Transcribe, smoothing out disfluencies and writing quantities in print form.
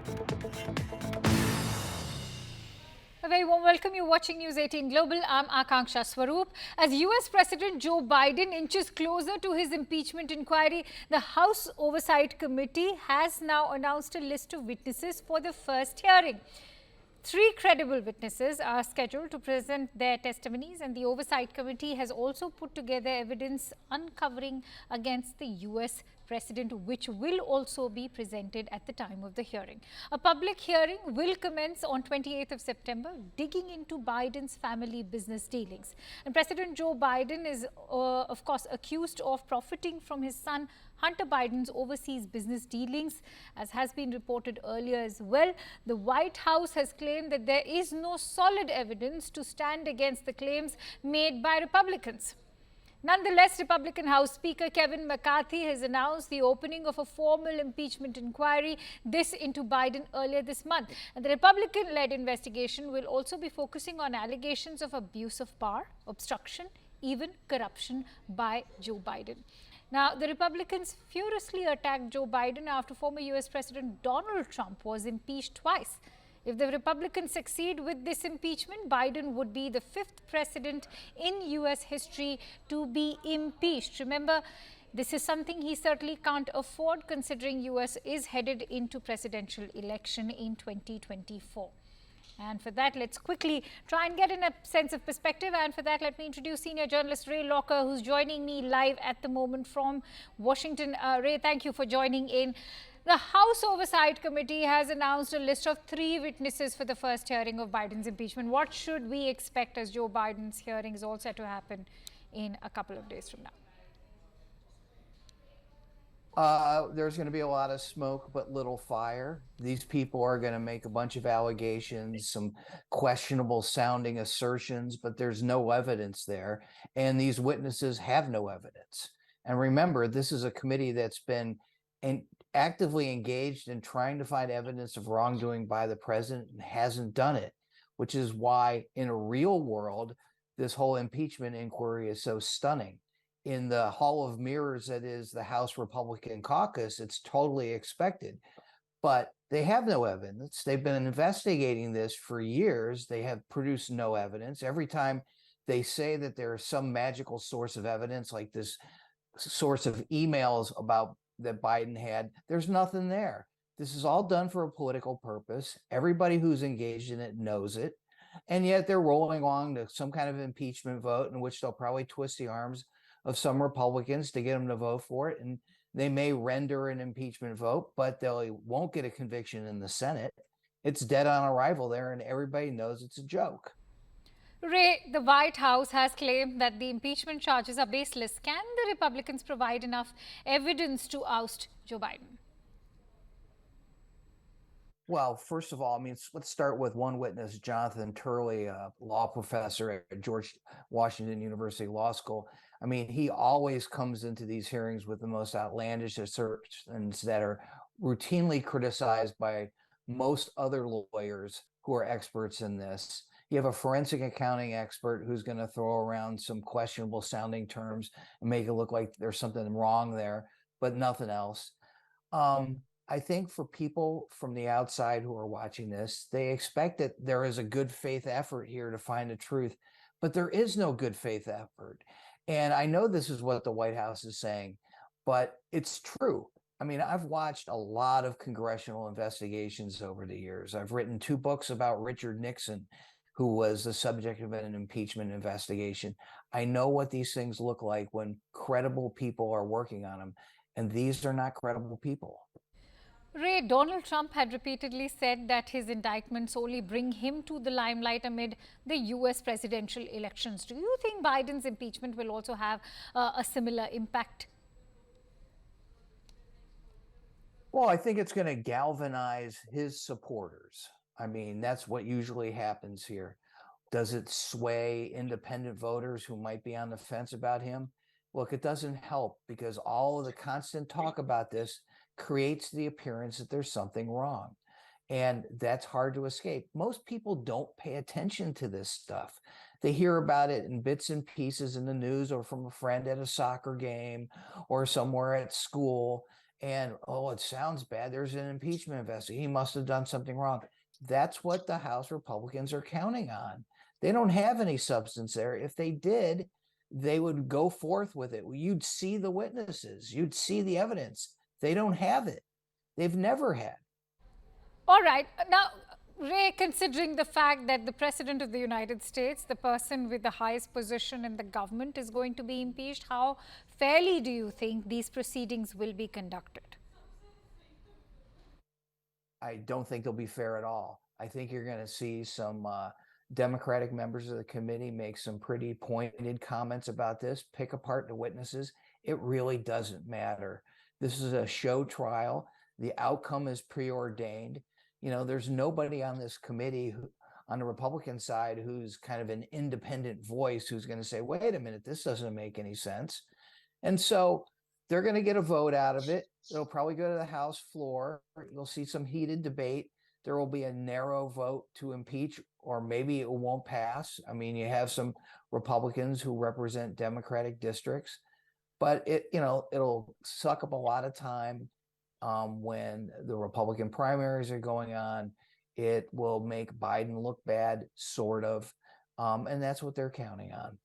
A very warm welcome. You're watching News 18 Global. I'm Akanksha Swaroop. As US President Joe Biden inches closer to his impeachment inquiry, the House Oversight Committee has now announced a list of witnesses for the first hearing. 3 credible witnesses are scheduled to present their testimonies, and the Oversight Committee has also put together evidence uncovering against the US President, which will also be presented at the time of the hearing. A public hearing will commence on 28th of September, digging into Biden's family business dealings. And President Joe Biden is, of course, accused of profiting from his son Hunter Biden's overseas business dealings, as has been reported earlier as well. The White House has claimed that there is no solid evidence to stand against the claims made by Republicans. Nonetheless, Republican House Speaker Kevin McCarthy has announced the opening of a formal impeachment inquiry, this into Biden earlier this month. And the Republican-led investigation will also be focusing on allegations of abuse of power, obstruction, even corruption by Joe Biden. Now, the Republicans furiously attacked Joe Biden after former US President Donald Trump was impeached twice. If the Republicans succeed with this impeachment, Biden would be the 5th president in US history to be impeached. Remember, this is something he certainly can't afford, considering US is headed into presidential election in 2024. And for that, let's quickly try and get in a sense of perspective. And for that, let me introduce senior journalist Ray Locker, who's joining me live at the moment from Washington. Ray, thank you for joining in. The House Oversight Committee has announced a list of 3 witnesses for the first hearing of Biden's impeachment. What should we expect, as Joe Biden's hearing is all set to happen in a couple of days from now? There's going to be a lot of smoke, but little fire. These people are going to make a bunch of allegations, some questionable sounding assertions, but there's no evidence there. And these witnesses have no evidence. And remember, this is a committee that's been actively engaged in trying to find evidence of wrongdoing by the president and hasn't done it, which is why in a real world, this whole impeachment inquiry is so stunning. In the Hall of Mirrors that is the House Republican caucus, it's totally expected. But they have no evidence. They've been investigating this for years. They have produced no evidence. Every time they say that there is some magical source of evidence, like this source of emails about that Biden had, there's nothing there. This is all done for a political purpose. Everybody who's engaged in it knows it. And yet they're rolling along to some kind of impeachment vote in which they'll probably twist the arms of some Republicans to get them to vote for it. And they may render an impeachment vote, but they won't get a conviction in the Senate. It's dead on arrival there, and everybody knows it's a joke. Ray, the White House has claimed that the impeachment charges are baseless. Can the Republicans provide enough evidence to oust Joe Biden? Well, first of all, I mean, let's start with one witness, Jonathan Turley, a law professor at George Washington University Law School. I mean, he always comes into these hearings with the most outlandish assertions that are routinely criticized by most other lawyers who are experts in this. You have a forensic accounting expert who's going to throw around some questionable sounding terms and make it look like there's something wrong there, but nothing else. I think for people from the outside who are watching this, they expect that there is a good faith effort here to find the truth, but there is no good faith effort. And I know this is what the White House is saying, but it's true. I mean, I've watched a lot of congressional investigations over the years. I've written 2 books about Richard Nixon, who was the subject of an impeachment investigation. I know what these things look like when credible people are working on them, and these are not credible people. Ray, Donald Trump had repeatedly said that his indictments only bring him to the limelight amid the US presidential elections. Do you think Biden's impeachment will also have a similar impact? Well, I think it's going to galvanize his supporters. I mean, that's what usually happens here. Does it sway independent voters who might be on the fence about him? Look, it doesn't help, because all of the constant talk about this creates the appearance that there's something wrong. And that's hard to escape. Most people don't pay attention to this stuff. They hear about it in bits and pieces in the news or from a friend at a soccer game or somewhere at school. And, oh, it sounds bad. There's an impeachment investigation. He must have done something wrong. That's what the House Republicans are counting on. They don't have any substance there. If they did, they would go forth with it. You'd see the witnesses, you'd see the evidence. They don't have it. They've never had. All right. Now, Ray, considering the fact that the President of the United States, the person with the highest position in the government, is going to be impeached, how fairly do you think these proceedings will be conducted? I don't think they'll be fair at all. I think you're going to see some Democratic members of the committee make some pretty pointed comments about this, pick apart the witnesses. It really doesn't matter. This is a show trial. The outcome is preordained. You know, there's nobody on this committee on the Republican side who's kind of an independent voice who's going to say, wait a minute, this doesn't make any sense. And so they're going to get a vote out of it. It'll probably go to the House floor. You'll see some heated debate. There will be a narrow vote to impeach, or maybe it won't pass. I mean, you have some Republicans who represent Democratic districts, but it'll suck up a lot of time when the Republican primaries are going on. It will make Biden look bad, sort of, and that's what they're counting on.